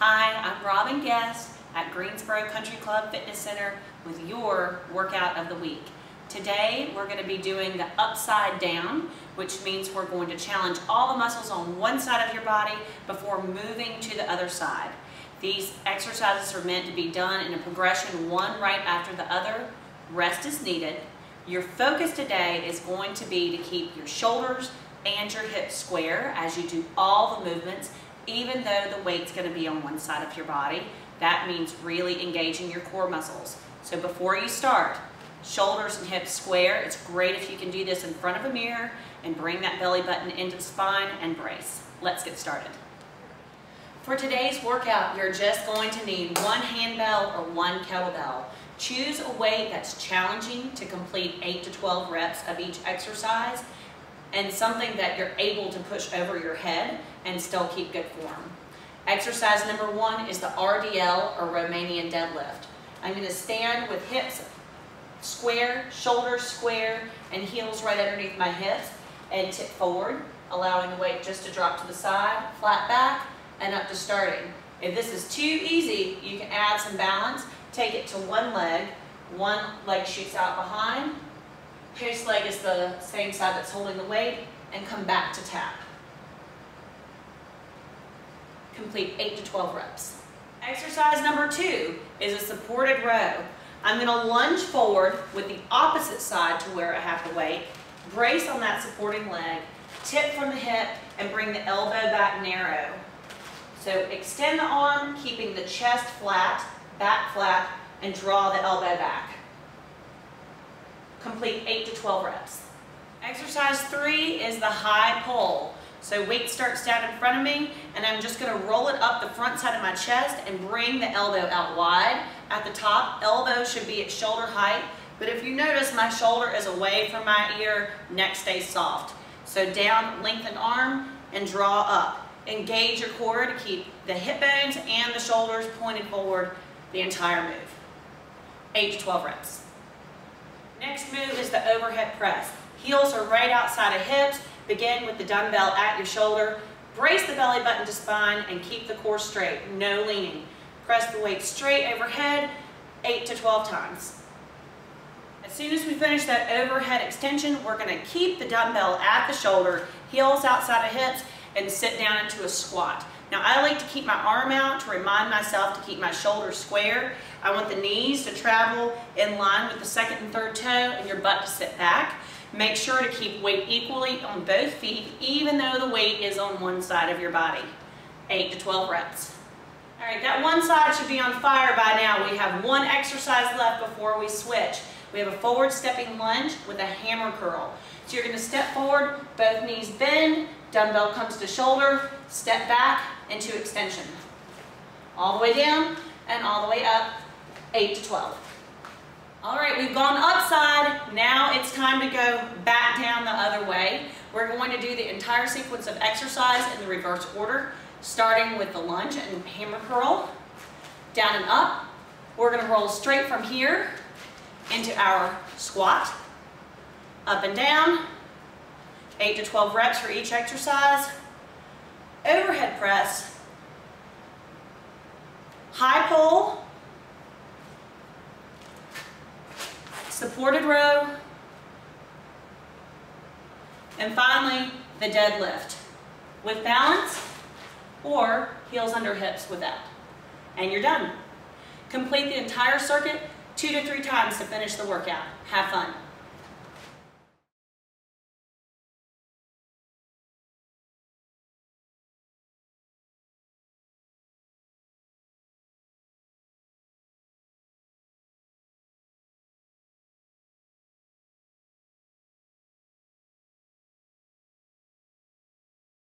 Hi, I'm Robyn Gest at Greensboro Country Club Fitness Center with your workout of the week. Today we're going to be doing the upside down, which means we're going to challenge all the muscles on one side of your body before moving to the other side. These exercises are meant to be done in a progression, one right after the other. Rest is needed. Your focus today is going to be to keep your shoulders and your hips square as you do all the movements, even though the weight's going to be on one side of your body. That means really engaging your core muscles. So before you start, shoulders and hips square. It's great if you can do this in front of a mirror and bring that belly button into the spine and brace. Let's get started. For today's workout, you're just going to need one handbell or one kettlebell. Choose a weight that's challenging to complete 8 to 12 reps of each exercise, and something that you're able to push over your head and still keep good form. Exercise number 1 is the RDL or Romanian deadlift. I'm going to stand with hips square, shoulders square, and heels right underneath my hips and tip forward, allowing the weight just to drop to the side, flat back, and up to starting. If this is too easy, you can add some balance. Take it to one leg shoots out behind, post leg is the same side that's holding the weight, and come back to tap. Complete 8 to 12 reps. Exercise number 2 is a supported row. I'm going to lunge forward with the opposite side to where I have the weight, brace on that supporting leg, tip from the hip, and bring the elbow back narrow. So extend the arm, keeping the chest flat, back flat, and draw the elbow back. Complete 8 to 12 reps. Exercise 3 is the high pull. So weight starts down in front of me, and I'm just going to roll it up the front side of my chest and bring the elbow out wide. At the top, elbow should be at shoulder height, but if you notice, my shoulder is away from my ear, neck stays soft. So down, lengthen arm, and draw up. Engage your core to keep the hip bones and the shoulders pointed forward the entire move. 8 to 12 reps. Next move is the overhead press. Heels are right outside of hips. Begin with the dumbbell at your shoulder. Brace the belly button to spine and keep the core straight, no leaning. Press the weight straight overhead, 8 to 12 times. As soon as we finish that overhead extension, we're going to keep the dumbbell at the shoulder, heels outside of hips, and sit down into a squat. Now I like to keep my arm out to remind myself to keep my shoulders square. I want the knees to travel in line with the second and third toe and your butt to sit back. Make sure to keep weight equally on both feet, even though the weight is on one side of your body. 8 to 12 reps. All right, that one side should be on fire by now. We have one exercise left before we switch. We have a forward stepping lunge with a hammer curl. So you're going to step forward, both knees bend, dumbbell comes to shoulder, step back into extension. All the way down and all the way up, 8 to 12. All right, we've gone upside. Now it's time to go back down the other way. We're going to do the entire sequence of exercise in the reverse order, starting with the lunge and hammer curl, down and up. We're going to roll straight from here into our squat, up and down, 8 to 12 reps for each exercise. Overhead press, high pull, supported row, and finally the deadlift with balance or heels under hips with that. And you're done. Complete the entire circuit 2 to 3 times to finish the workout. Have fun.